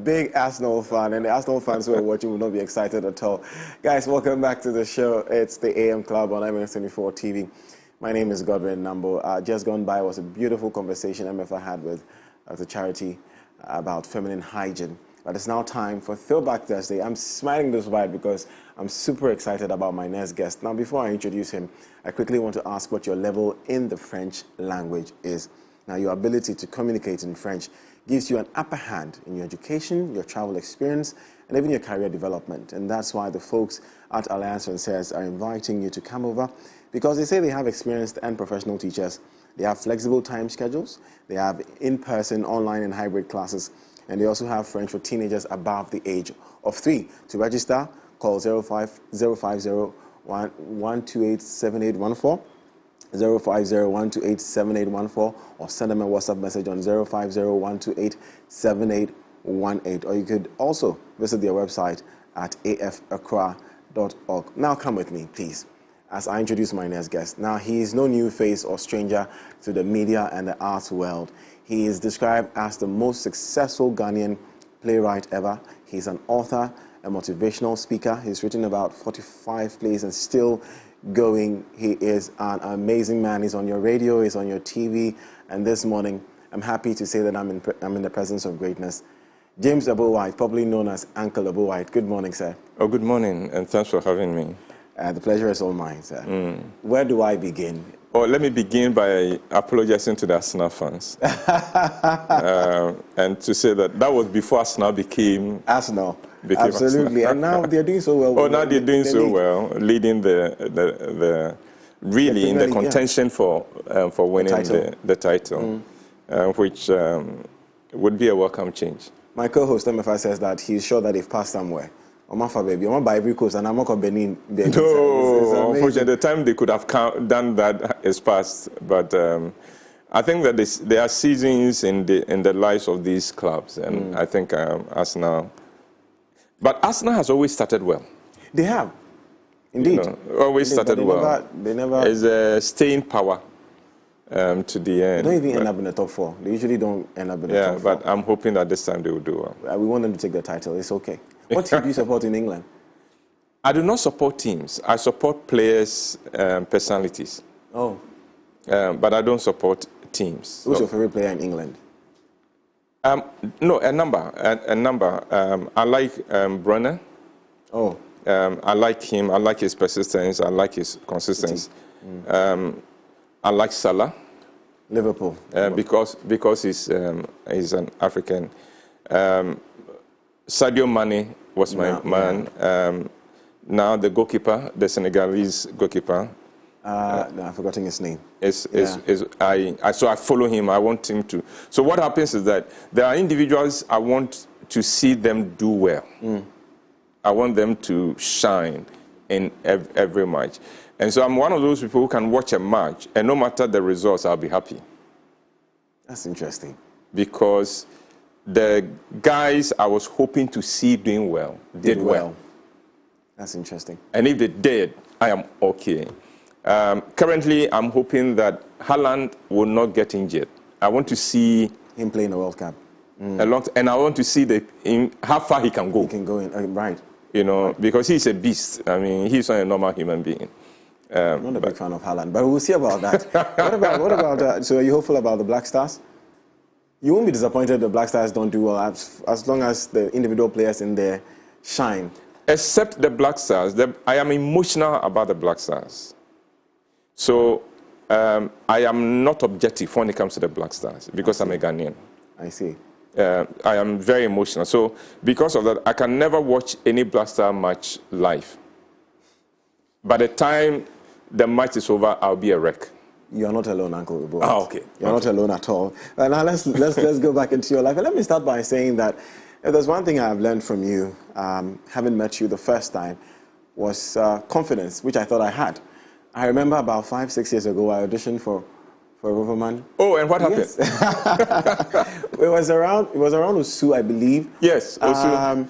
big Arsenal fan, and the Arsenal fans who are watching will not be excited at all. Guys, welcome back to the show. It's the AM Club on MS24 TV. My name is Godwin Nambo. Just gone by was a beautiful conversation MFA had with the charity about feminine hygiene. But it's now time for Throwback Thursday. I'm smiling this wide because I'm super excited about my next guest. Now, before I introduce him, I quickly want to ask what your level in the French language is. Now, your ability to communicate in French gives you an upper hand in your education, your travel experience, and even your career development. And that's why the folks at Alliance Française are inviting you to come over, because they say they have experienced and professional teachers. They have flexible time schedules. They have in-person, online, and hybrid classes. And they also have French for teenagers above the age of 3. To register, call 050-128-7814, 050-128-7814, or send them a WhatsApp message on 050-128-7818. Or you could also visit their website at afaccra.org. Now come with me, please, as I introduce my next guest. Now, he is no new face or stranger to the media and the arts world. He is described as the most successful Ghanaian playwright ever. He's an author, a motivational speaker. He's written about 45 plays and still going. He is an amazing man. He's on your radio, he's on your TV. And this morning, I'm happy to say that I'm in the presence of greatness. James Whyte, probably known as Uncle Whyte. Good morning, sir. Oh, good morning, and thanks for having me. The pleasure is all mine, sir. Where do I begin? Oh, let me begin by apologizing to the Arsenal fans. And to say that was before Arsenal became Arsenal. Absolutely. Arsenal. And now they're doing so well. Oh, now they're doing so well, leading the really in the contention for winning the title, which would be a welcome change. My co-host MFI says that he's sure that they've passed somewhere. Baby, I'm by every coast, and I'm not Benin. No, unfortunately, the time they could have done that is past. But I think that there are seasons in the lives of these clubs, and I think Arsenal. But Arsenal has always started well. They have, indeed. Always started well. They never. It's a staying power to the end. They don't even end up in the top 4. They usually don't end up in the top 4. Yeah, but I'm hoping that this time they will do well. We want them to take the title. It's okay. What team do you support in England? I do not support teams. I support players' personalities. Oh. But I don't support teams. Who's your favorite player in England? No, a number. I like Brenner. Oh. I like him. I like his persistence. I like his consistency. I like Salah. Liverpool. Because he's an African. Sadio Mane was my man. Now the goalkeeper, the Senegalese goalkeeper. No, I've forgotten his name. So I follow him. I want him to. So what happens is that there are individuals I want to see them do well. I want them to shine in every match. And so I'm one of those people who can watch a match, and no matter the results, I'll be happy. That's interesting. Because the guys I was hoping to see doing well did well. That's interesting. And if they did, I am okay. Currently, I'm hoping that Haaland will not get injured. I want to see him play in the World Cup. And I want to see how far he can go. He can go in, right. Because he's a beast. I mean, he's not a normal human being. I'm not a big fan of Haaland, but we'll see about that. What about so are you hopeful about the Black Stars? You won't be disappointed the Black Stars don't do well as long as the individual players in there shine. Except the Black Stars. I am emotional about the Black Stars. So I am not objective when it comes to the Black Stars because I'm a Ghanaian. I see. I am very emotional. So because of that, I can never watch any Black Star match live. By the time the match is over, I'll be a wreck. You're not alone, Uncle Ibo. Okay. You're not alone at all. Now let's go back into your life. And let me start by saying that if there's one thing I've learned from you, having met you the first time, was confidence, which I thought I had. I remember about 5-6 years ago, I auditioned for Roverman. Oh, and what happened? Yes. It was around Osu, I believe. Yes, Osu.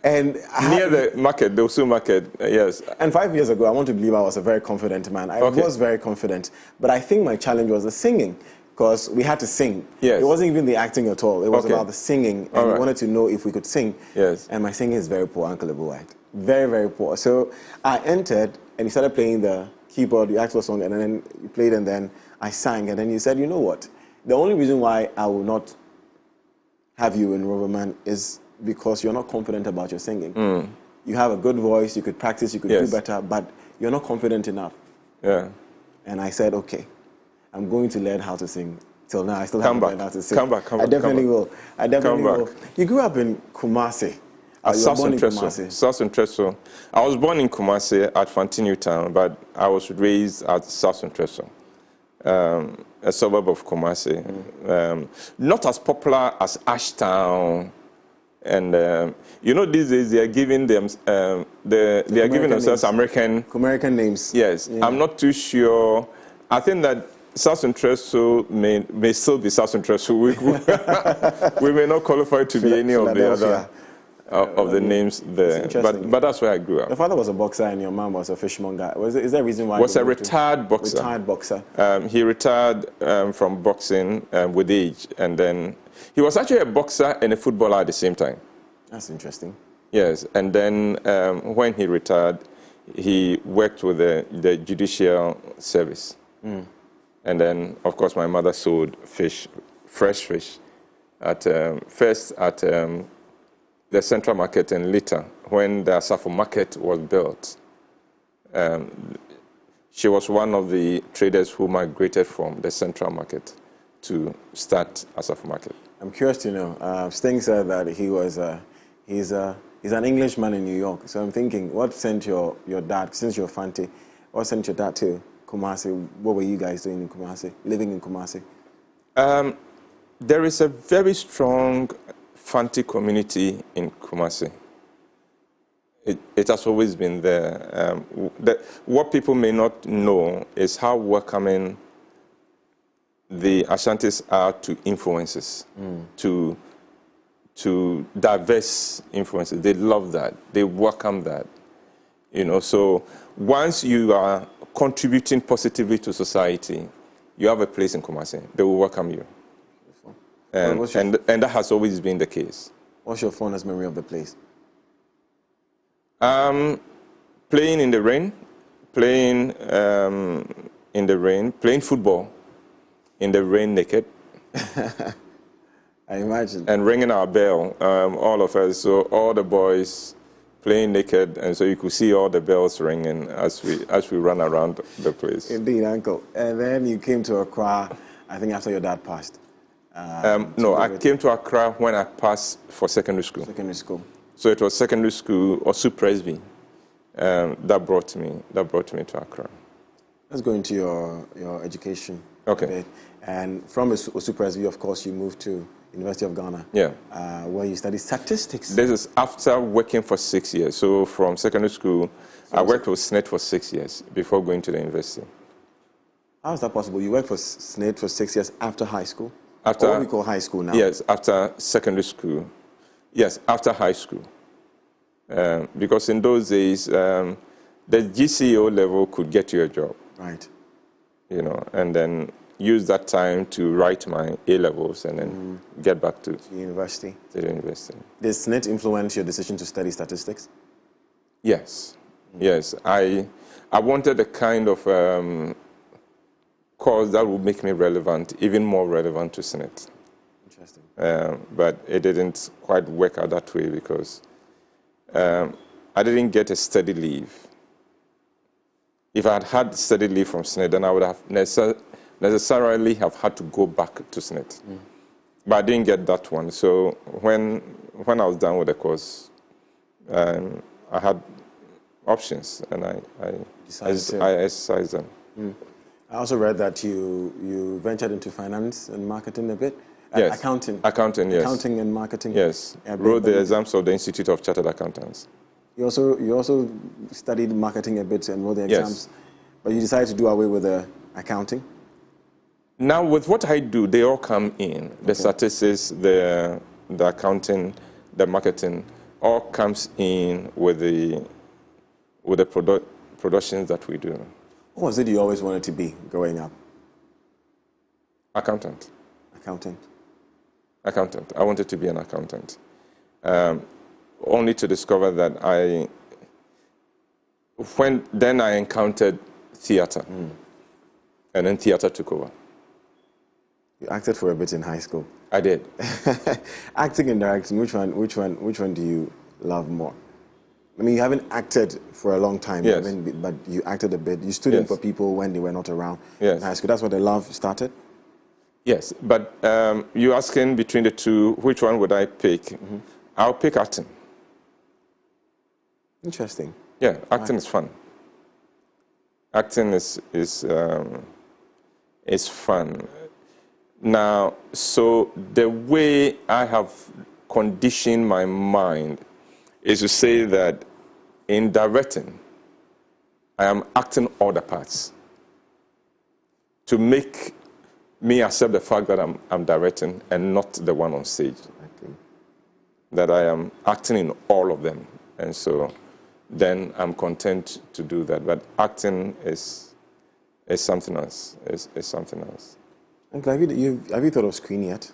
And near the market, the Osu market, yes. And 5 years ago, I want to believe I was a very confident man. I was very confident. But I think my challenge was the singing. because we had to sing. Yes. It wasn't even the acting at all. It was Okay. about the singing, and All he right. wanted to know if we could sing. Yes. And my singing is very poor, Uncle Whyte. Very, very poor. So I entered, and he started playing the keyboard. You asked for a song, and then you played, and then I sang. And then you said, you know what? The only reason why I will not have you in Roverman is because you're not confident about your singing. You have a good voice, you could practice, you could do better, but you're not confident enough. Yeah. And I said, okay, I'm going to learn how to sing. Till now, I still haven't learned how to sing. Come back. I definitely will. I definitely Come will. back. You grew up in Kumasi. At You were born in South Central. I was born in Kumasi at Fantinu Town, but I was raised at South Central, a suburb of Kumasi. Not as popular as Ashtown. And you know, these days they are giving them they are giving themselves American names. Yes, yeah. I'm not too sure. I think that South Central may still be South Central. We may not qualify to be any of the other of the names there. But that's where I grew up. Your father was a boxer and your mom was a fisherman guy. Is there a reason why? Was a retired boxer. Retired boxer. He retired from boxing with age, and then he was actually a boxer and a footballer at the same time. That's interesting. Yes, and then when he retired, he worked with the judicial service. And then, of course, my mother sold fish, fresh fish, first at the Central Market and later when the Asafo Market was built. She was one of the traders who migrated from the Central Market to start Asafo Market. I'm curious to know. Sting said that he's an Englishman in New York. So I'm thinking, what sent your dad, since you're Fante, what sent your dad to Kumasi? What were you guys doing in Kumasi, living in Kumasi? There is a very strong Fante community in Kumasi. It has always been there. What people may not know is how welcoming the Ashantis are to influences, to diverse influences. They love that. They welcome that. You know, so once you are contributing positively to society, you have a place in Kumasi. They will welcome you. And that has always been the case. What's your fondest memory of the place? Playing in the rain, playing football in the rain naked. I imagine. And ringing our bell, all of us, so all the boys playing naked, and so you could see all the bells ringing as we run around the place. Indeed, Uncle. And then you came to Accra, I think after your dad passed. No, I came to Accra when I passed for secondary school. Secondary school. So it was secondary school, Osu Presby, that brought me to Accra. Let's go into your education. Okay. A bit. And from Osu Presby, of course, you moved to University of Ghana. Yeah. Where you studied statistics. This is after working for 6 years. So from secondary school, I worked with SNET for 6 years before going to the university. How is that possible? You worked for SNET for 6 years after high school? After, or what we call high school now? Yes, after secondary school. Yes, after high school. Because in those days, the GCO level could get you a job. Right. You know, and then use that time to write my A-levels and then get back to university. To the university. Did SNET influence your decision to study statistics? Yes. Yes. I wanted a kind of course that would make me relevant, even more relevant to SNET. Interesting. But it didn't quite work out that way because I didn't get a study leave. If I had had study leave from SNET, then I would have necessarily have had to go back to SNET. But I didn't get that one. So when I was done with the course, I had options, and I exercised them. I also read that you ventured into finance and marketing a bit. Yes. Accounting. Accounting, yes. Accounting and marketing. Yes. Wrote the exams of the Institute of Chartered Accountants. You also studied marketing a bit and wrote the exams. Yes. But you decided to do away with the accounting? Now, with what I do, they all come in. The statistics, the accounting, the marketing, all comes in with the productions that we do. What was it you always wanted to be growing up? Accountant. Accountant. Accountant. I wanted to be an accountant. Only to discover that then I encountered theater. And then theater took over. You acted for a bit in high school. I did. Acting and directing, which one do you love more? I mean, you haven't acted for a long time, yes. But you acted a bit. You stood in for people when they were not around in high school. That's where the love started? Yes, but you're asking between the two, which one would I pick? I'll pick acting. Interesting. Yeah, acting is fun. Acting is fun. Now, so the way I have conditioned my mind is to say that in directing, I am acting all the parts to make me accept the fact that I'm directing and not the one on stage. That I am acting in all of them. And so then I'm content to do that. But acting is something else. Is something else. Uncle, have you thought of screen yet?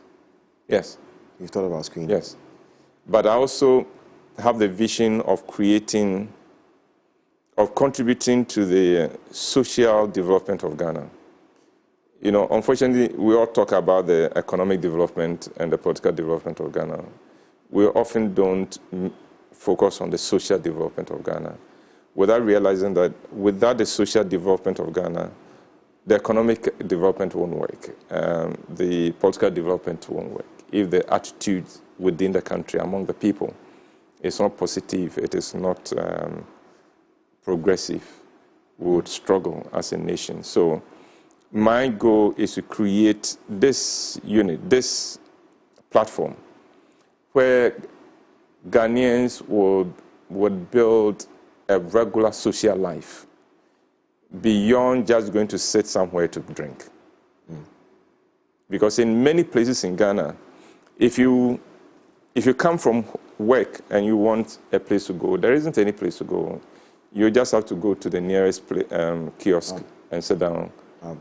Yes. You've thought about screen? Yes. But I also have the vision of contributing to the social development of Ghana. You know, unfortunately, we all talk about the economic development and the political development of Ghana. We often don't focus on the social development of Ghana without realizing that without the social development of Ghana, the economic development won't work. The political development won't work. If the attitude within the country, among the people, is not positive, it is not progressive, we would struggle as a nation. So my goal is to create this unit, this platform, where Ghanaians would build a regular social life beyond just going to sit somewhere to drink. Because in many places in Ghana, if you come from work and you want a place to go, there isn't any place to go. You just have to go to the nearest kiosk and sit down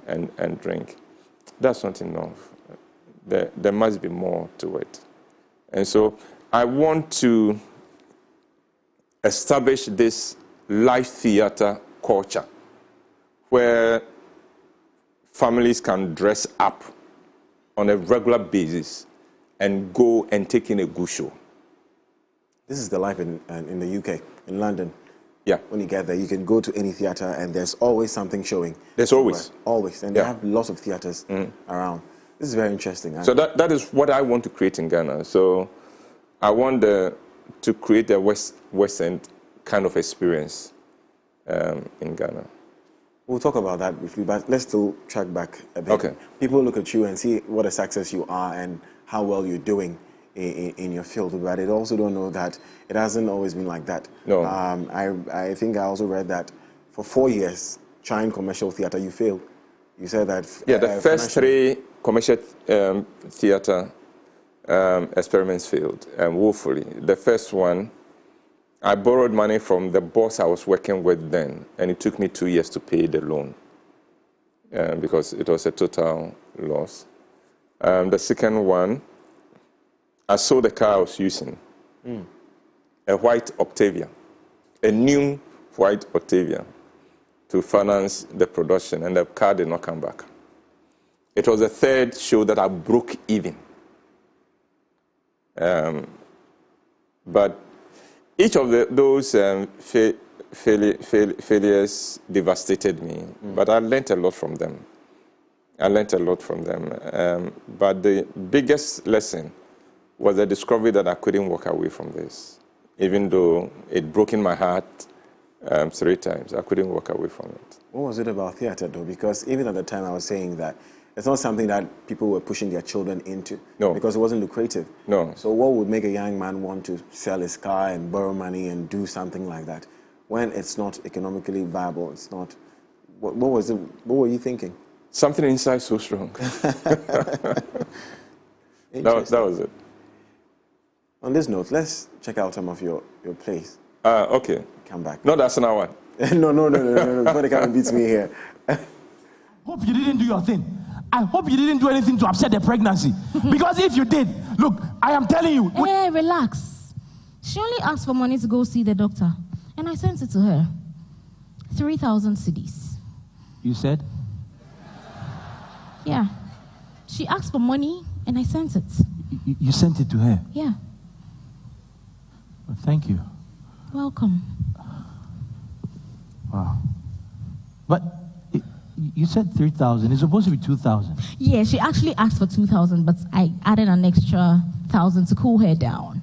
and drink. That's not enough. There must be more to it. And so I want to establish this live theater culture where families can dress up on a regular basis and go and take in a good show. This is the life in the UK, in London. Yeah. When you get there, you can go to any theater and there's always something showing. There's always. Always. And they have lots of theaters around. This is very interesting. So that is what I want to create in Ghana. So I want to create a West End kind of experience in Ghana. We'll talk about that briefly, but let's still track back a bit. Okay. People look at you and see what a success you are and how well you're doing in your field, but they also don't know that it hasn't always been like that. No. I think I also read that for 4 years, trying commercial theater, you failed. You said that... Yeah, the first 3 commercial theater experiments failed woefully. The first one, I borrowed money from the boss I was working with then, and it took me 2 years to pay the loan because it was a total loss. The second one, I sold the car I was using, a white Octavia, a new white Octavia, to finance the production, and the car did not come back. It was the third show that I broke even. But each of those failures devastated me, but I learned a lot from them. But the biggest lesson was the discovery that I couldn't walk away from this. Even though it broke in my heart 3 times, I couldn't walk away from it. What was it about theater, though? Because even at the time I was saying that it's not something that people were pushing their children into. No. Because it wasn't lucrative. No. So what would make a young man want to sell his car and borrow money and do something like that when it's not economically viable? It's not. What was it? What were you thinking? Something inside so strong. That was it. On this note, let's check out some of your plays. Okay. Come back. No, that's not one. No. Nobody come and beat me here. Hope you didn't do your thing. I hope you didn't do anything to upset the pregnancy. Because if you did, look, I am telling you. Hey, relax. She only asked for money to go see the doctor. And I sent it to her. 3,000 cedis. You said? Yeah. She asked for money, and I sent it. You sent it to her? Yeah. Well, thank you. Welcome. Wow. But you said 3,000. It's supposed to be 2,000. Yeah, she actually asked for 2,000, but I added an extra 1,000 to cool her down.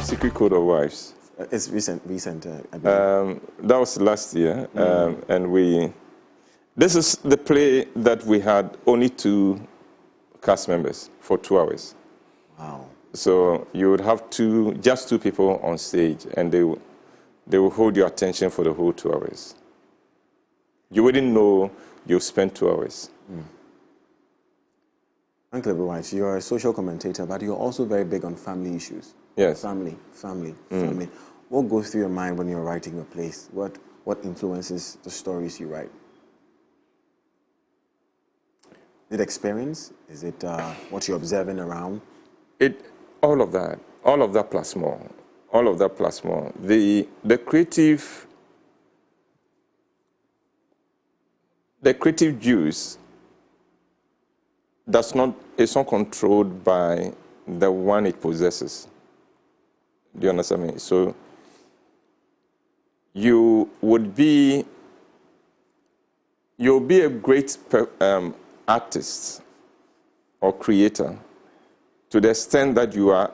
Secret Code of Wives. It's recent. I believe. That was last year, and this is the play that we had only 2 cast members for 2 hours. Wow. So you would have just two people on stage, and they will hold your attention for the whole 2 hours. You wouldn't know you spent 2 hours. Uncle Whyte, you're a social commentator, but you're also very big on family issues. Yes. Family. What goes through your mind when you're writing your plays? What influences the stories you write? Is it experience? Is it what you're observing around? All of that plus more. All of that plus more. The creative juice is not controlled by the one it possesses. Do you understand me? So you'll be a great artist or creator to the extent that you are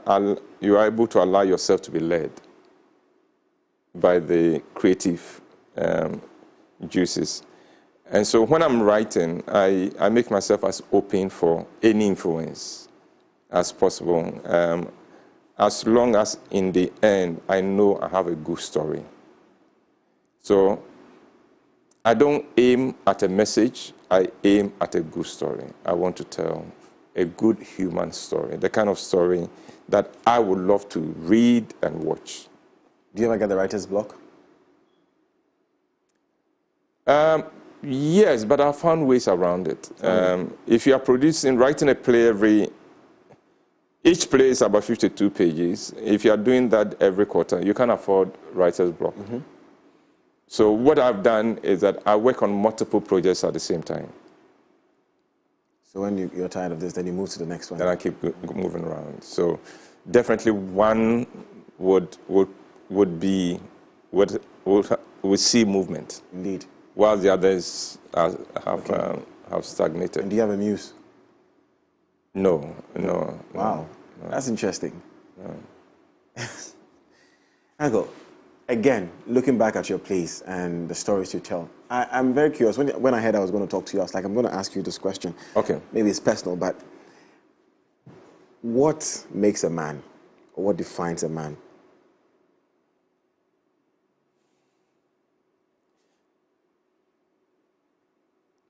able to allow yourself to be led by the creative juices. And so when I'm writing, I make myself as open for any influence as possible, as long as in the end I know I have a good story. So I don't aim at a message, I aim at a good story. I want to tell a good human story, the kind of story that I would love to read and watch. Do you ever get the writer's block? Yes, but I found ways around it. If you are writing a play each play is about 52 pages. If you are doing that every quarter, you can't afford writer's block. So what I've done is that I work on multiple projects at the same time. So when you're tired of this, then you move to the next one? Then I keep moving around. So definitely one would see movement. Indeed. While the others have stagnated. And do you have a muse? No. Wow, no. That's interesting. Uncle, again, looking back at your plays and the stories you tell, I'm very curious. When I heard I was going to talk to you, I was like, I'm going to ask you this question. Okay. Maybe it's personal, but what makes a man, or what defines a man?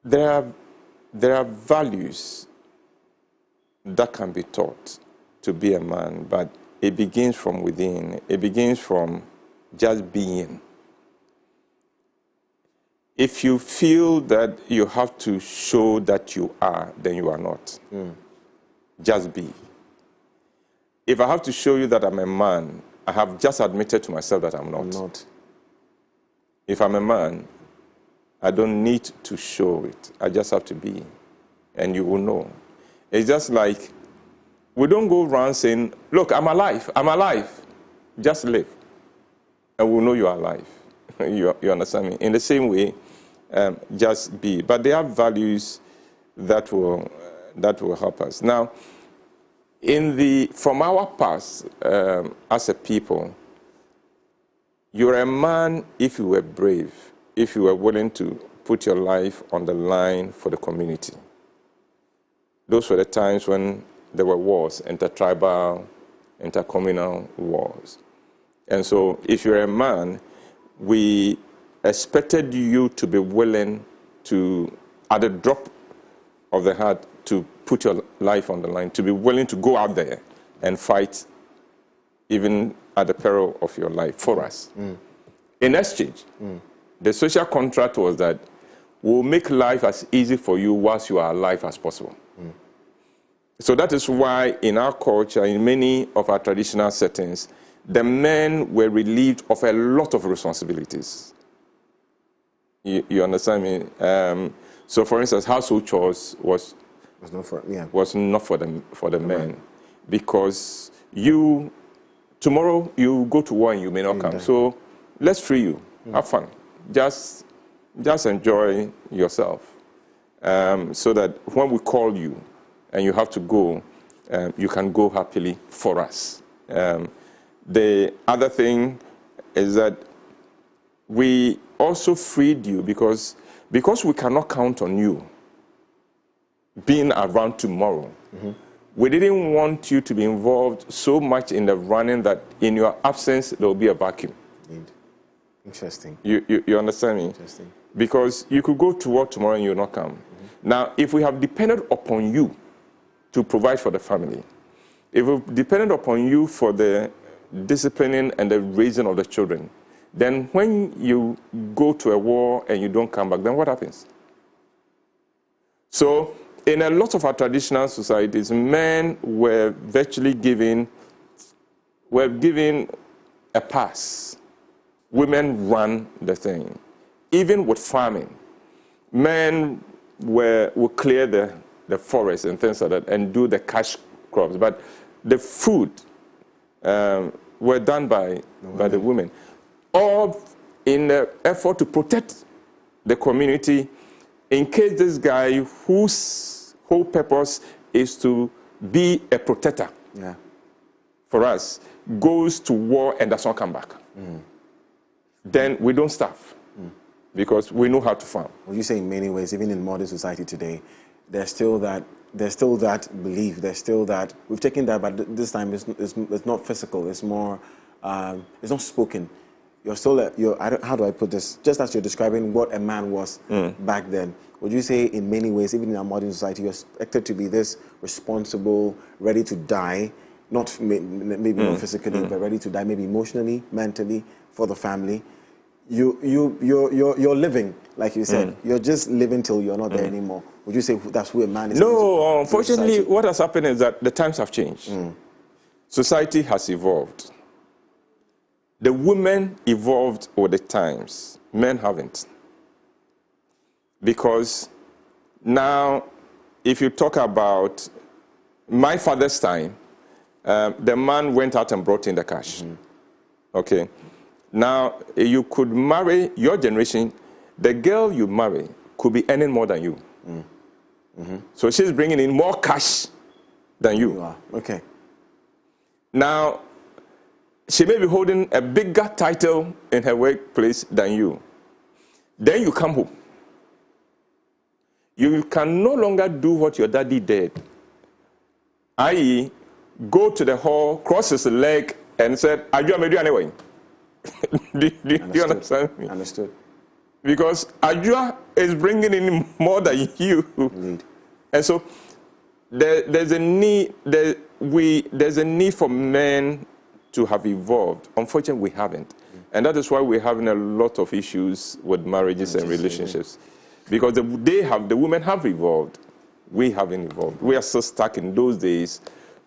There are values that can be taught to be a man, but it begins from within. It begins from just being. If you feel that you have to show that you are, then you are not. Just be. If I have to show you that I'm a man, I have just admitted to myself that I'm not. If I'm a man, I don't need to show it. I just have to be, and you will know. It's just like, we don't go around saying, look, I'm alive, I'm alive. Just live, and we'll know you are alive. You understand me? In the same way, just be. But there are values that will that will help us. Now, from our past as a people, you're a man if you were brave, if you were willing to put your life on the line for the community. Those were the times when there were wars, intertribal, intercommunal wars. And so if you're a man, we expected you to be willing to, at the drop of the hat, to put your life on the line, to be willing to go out there and fight even at the peril of your life for us. In exchange, the social contract was that we'll make life as easy for you whilst you are alive as possible. So that is why in our culture, in many of our traditional settings, the men were relieved of a lot of responsibilities. You understand me? So for instance, household chores was not for the men, because tomorrow you go to war and you may not come. So let's free you. Have fun. Just enjoy yourself. So that when we call you and you have to go, you can go happily for us. The other thing is that we also freed you because we cannot count on you being around tomorrow. We didn't want you to be involved so much in the running that in your absence there will be a vacuum. Interesting. You understand me? Interesting. Because you could go to work tomorrow and you'll not come. Now, if we have depended upon you to provide for the family, if we've depended upon you for the disciplining and the raising of the children, then when you go to a war and you don't come back, then what happens? So, in a lot of our traditional societies, men were virtually given a pass. Women ran the thing. Even with farming, men would clear the forest and things like that and do the cash crops. But the food were done by the women. All in the effort to protect the community in case this guy whose whole purpose is to be a protector for us goes to war and does not come back. Then we don't starve because we know how to farm. Well, you say in many ways, even in modern society today, there's still that belief. There's still that we've taken that, but this time it's not physical. It's more, it's not spoken. You're still how do I put this? Just as you're describing what a man was back then, would you say in many ways, even in our modern society, you're expected to be this responsible, ready to die, not maybe not physically, but ready to die, maybe emotionally, mentally, for the family. You're living, like you said. You're just living till you're not there anymore. Would you say that's who a man is? No, unfortunately, what has happened is that the times have changed. Society has evolved. The women evolved with the times. Men haven't. Because now, if you talk about my father's time, the man went out and brought in the cash. Okay. Now, you could marry, your generation, the girl you marry could be earning more than you. So she's bringing in more cash than you. Okay. Now, she may be holding a bigger title in her workplace than you. Then you come home. You can no longer do what your daddy did, i.e., go to the hall, cross his leg, and said, "Ajua me do anyway." Do you understand me? Understood. Because Ajua is bringing in more than you. Indeed. And so there's a need for men to have evolved. Unfortunately, we haven't. And that is why we're having a lot of issues with marriages and relationships. Because the women have evolved. We haven't evolved. We are so stuck in those days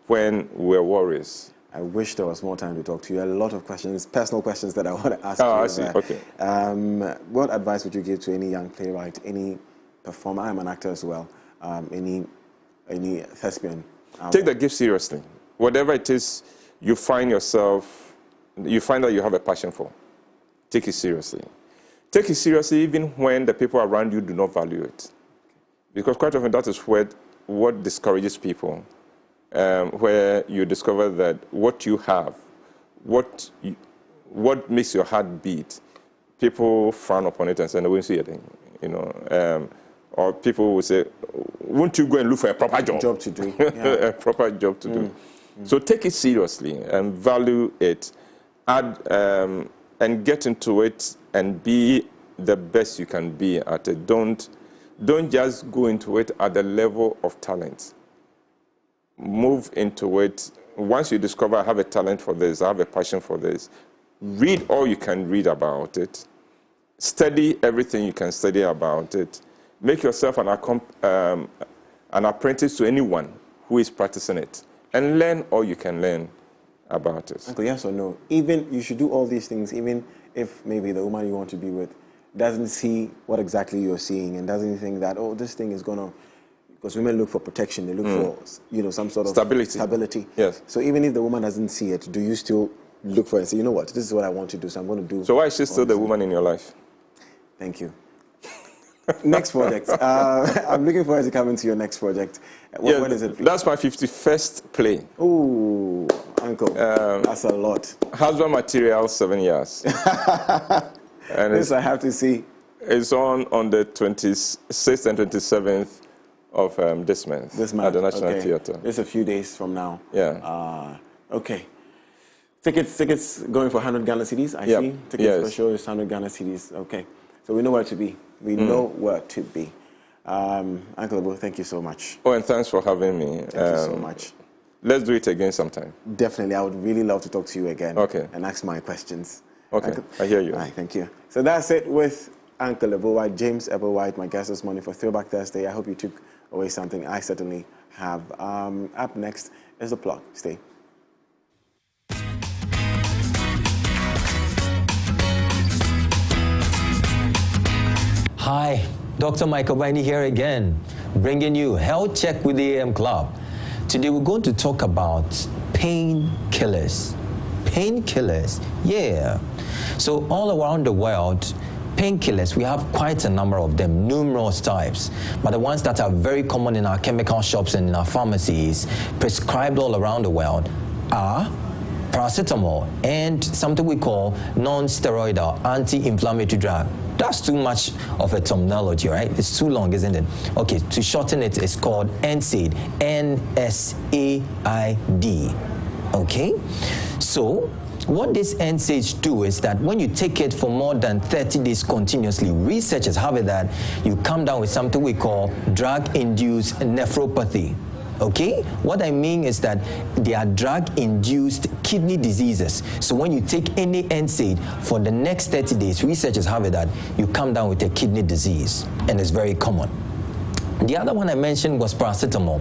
when we were warriors. I wish there was more time to talk to you. A lot of questions, personal questions that I want to ask you. I see. Okay. What advice would you give to any young playwright, any performer? I'm an actor as well. Any thespian? Take the gift seriously. Whatever it is you find that you have a passion for, take it seriously. Take it seriously even when the people around you do not value it. Because quite often that is where what discourages people, where you discover that what you have, what makes your heart beat, people frown upon it and say, no, we won't see a thing, you know. Or people will say, won't you go and look for a proper job to do? A proper job to do. So take it seriously and value it, add and get into it and be the best you can be at it. Don't just go into it at the level of talent. Move into it. Once you discover I have a talent for this, I have a passion for this, read all you can read about it. Study everything you can study about it. Make yourself an apprentice to anyone who is practicing it. And learn all you can learn about it. Uncle, yes or no? Even you should do all these things, even if maybe the woman you want to be with doesn't see what exactly you're seeing and doesn't think that, oh, this thing is gonna. Because women look for protection, they look for, you know, some sort of stability. Yes. So even if the woman doesn't see it, do you still look for it and say, you know what, this is what I want to do, so I'm going to do. So why is she still the woman in your life? Thank you. Next project. I'm looking forward to coming to your next project. When is it? That's my 51st play. Ooh, Uncle, that's a lot. Husband material, 7 years. And this I have to see. It's on the 26th and 27th of this month. At the National Theatre. It's a few days from now. Yeah. Okay. Tickets going for 100 Ghana cedis, I see. Tickets for show is 100 Ghana cedis. Okay. So we know where to be. We know where to be. Uncle Abu, thank you so much. Oh, and thanks for having me. Thank you so much. Let's do it again sometime. Definitely. I would really love to talk to you again. Okay. And ask my questions. Okay. Uncle, I hear you. All right, thank you. So that's it with Uncle Abu Whyte, James Abu Whyte, my guest this morning for Throwback Thursday. I hope you took away something. I certainly have. Up next is The Plug. Stay. Hi, Dr. Michael Bindi here again, bringing you Health Check with the AM Club. Today we're going to talk about painkillers. Painkillers, yeah. So all around the world, painkillers, we have quite a number of them, numerous types. But the ones that are very common in our chemical shops and in our pharmacies, prescribed all around the world, are paracetamol and something we call non-steroidal anti-inflammatory drug. That's too much of a terminology, right? It's too long, isn't it? Okay, to shorten it, it's called NSAID, N-S-A-I-D. Okay? So, what these NSAIDs do is that when you take it for more than 30 days continuously, researchers have it that you come down with something we call drug-induced nephropathy. Okay? What I mean is that they are drug-induced kidney diseases. So when you take any NSAID for the next 30 days, researchers have it that you come down with a kidney disease, and it's very common. The other one I mentioned was paracetamol.